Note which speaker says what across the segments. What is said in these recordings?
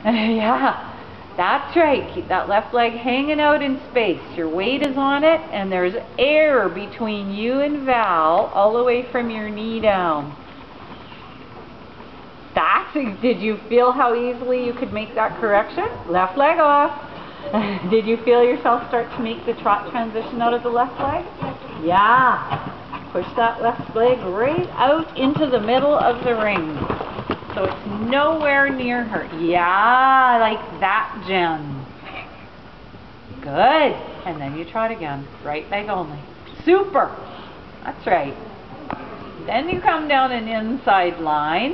Speaker 1: Yeah, that's right. Keep that left leg hanging out in space. Your weight is on it, and there's air between you and Val all the way from your knee down. Did you feel how easily you could make that correction? Left leg off. Did you feel yourself start to make the trot transition out of the left leg? Yeah. Push that left leg right out into the middle of the ring. So it's nowhere near her. Yeah, like that, Jen. Good. And then you trot again. Right leg only. Super. That's right. Then you come down an inside line.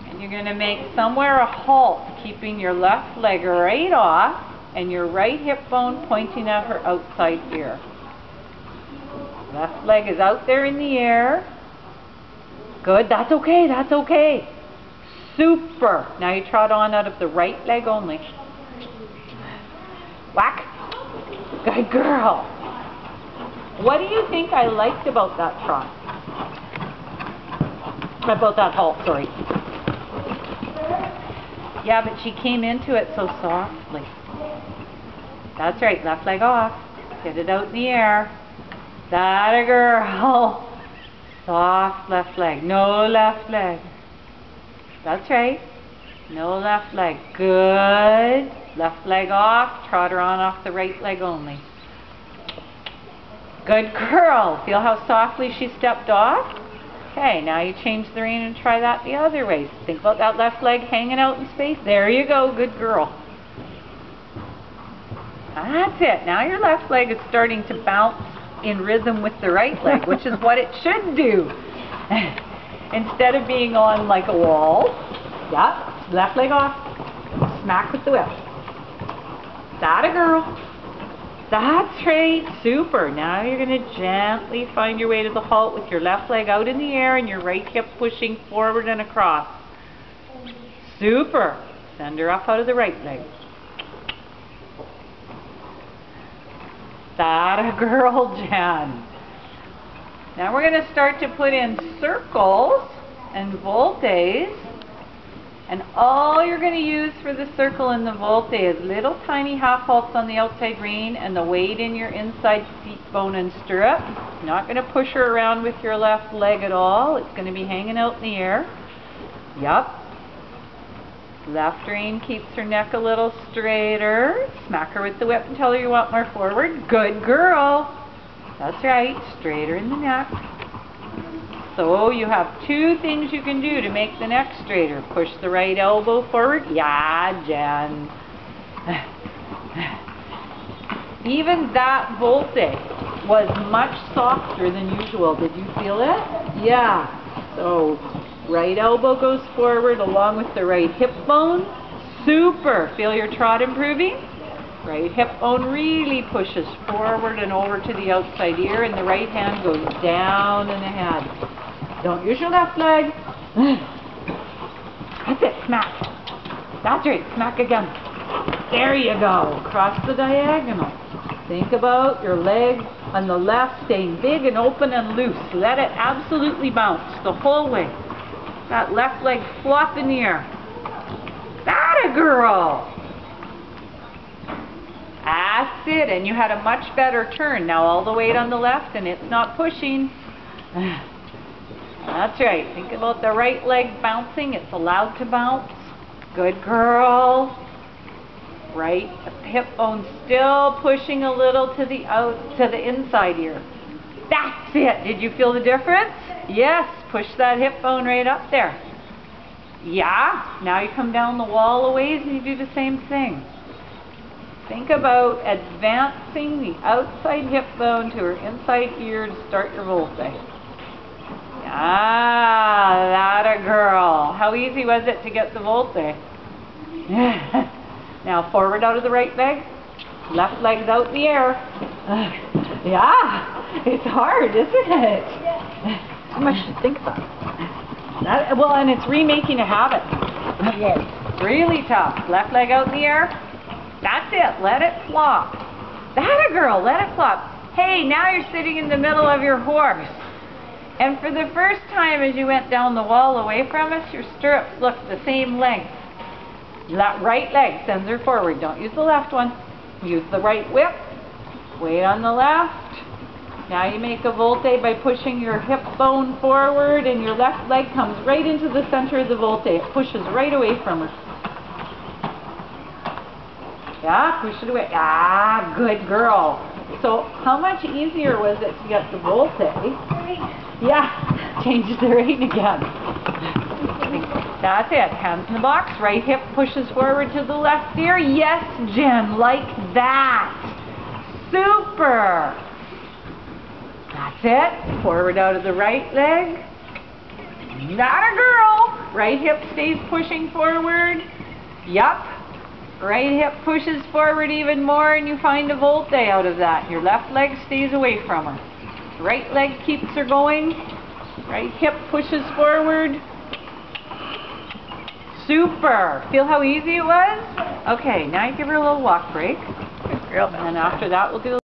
Speaker 1: And you're going to make somewhere a halt, keeping your left leg right off and your right hip bone pointing at her outside ear. Left leg is out there in the air. Good. That's okay. That's okay. Super. Now you trot on out of the right leg only. Whack. Good girl. What do you think I liked about that trot? About that halt, sorry. Yeah, but she came into it so softly. That's right. Left leg off. Get it out in the air. That a girl. Soft left leg. No left leg. That's right. No left leg. Good. Left leg off. Trot her on off the right leg only. Good girl. Feel how softly she stepped off? Okay, now you change the rein and try that the other way. Think about that left leg hanging out in space. There you go. Good girl. That's it. Now your left leg is starting to bounce in rhythm with the right leg, which is what it should do. Instead of being on like a wall. Yep. Left leg off. Smack with the whip. That a girl. That's right. Super. Now you're going to gently find your way to the halt with your left leg out in the air and your right hip pushing forward and across. Super. Send her up out of the right leg. That a girl, Jen. Now we're going to start to put in circles and voltes. And all you're going to use for the circle and the volte is little tiny half halts on the outside rein and the weight in your inside seat bone and stirrup. You're not going to push her around with your left leg at all. It's going to be hanging out in the air. Yup. Left rein keeps her neck a little straighter. Smack her with the whip and tell her you want more forward. Good girl. That's right. Straighter in the neck. So you have two things you can do to make the neck straighter. Push the right elbow forward. Yeah, Jen. Even that volte was much softer than usual. Did you feel it? Yeah. So right elbow goes forward along with the right hip bone. Super. Feel your trot improving? Right hip bone really pushes forward and over to the outside ear, and the right hand goes down and ahead. Don't use your left leg. That's it. Smack. That's right. Smack again. There you go. Cross the diagonal. Think about your leg on the left staying big and open and loose. Let it absolutely bounce the whole way. That left leg flop in the air. That a girl. That's it. And you had a much better turn. Now all the weight on the left and it's not pushing. That's right. Think about the right leg bouncing. It's allowed to bounce. Good girl. Right hip bone still pushing a little to the inside ear. That's it. Did you feel the difference? Yes. Push that hip bone right up there. Yeah. Now you come down the wall a ways and you do the same thing. Think about advancing the outside hip bone to her inside ear to start your volte. Ah, that a girl. How easy was it to get the volte? Now forward out of the right leg. Left leg's out in the air. Yeah, it's hard, isn't it? How much to think about that? Well, and it's remaking a habit. Yes. Really tough. Left leg out in the air. That's it. Let it flop. That a girl. Let it flop. Hey, now you're sitting in the middle of your horse. And for the first time as you went down the wall away from us, your stirrups looked the same length. Right leg sends her forward. Don't use the left one. Use the right whip. Weight on the left. Now you make a volte by pushing your hip bone forward and your left leg comes right into the center of the volte. It pushes right away from her. Yeah, push it away. Ah, good girl. So how much easier was it to get the volte? Yeah, changes the rate again. That's it. Hands in the box. Right hip pushes forward to the left ear. Yes, Jen, like that. Super. That's it. Forward out of the right leg. Not a girl. Right hip stays pushing forward. Yup. Right hip pushes forward even more and you find a volte out of that. Your left leg stays away from her. Right leg keeps her going. Right hip pushes forward. Super. Feel how easy it was? Okay, now you give her a little walk break. And then after that we'll do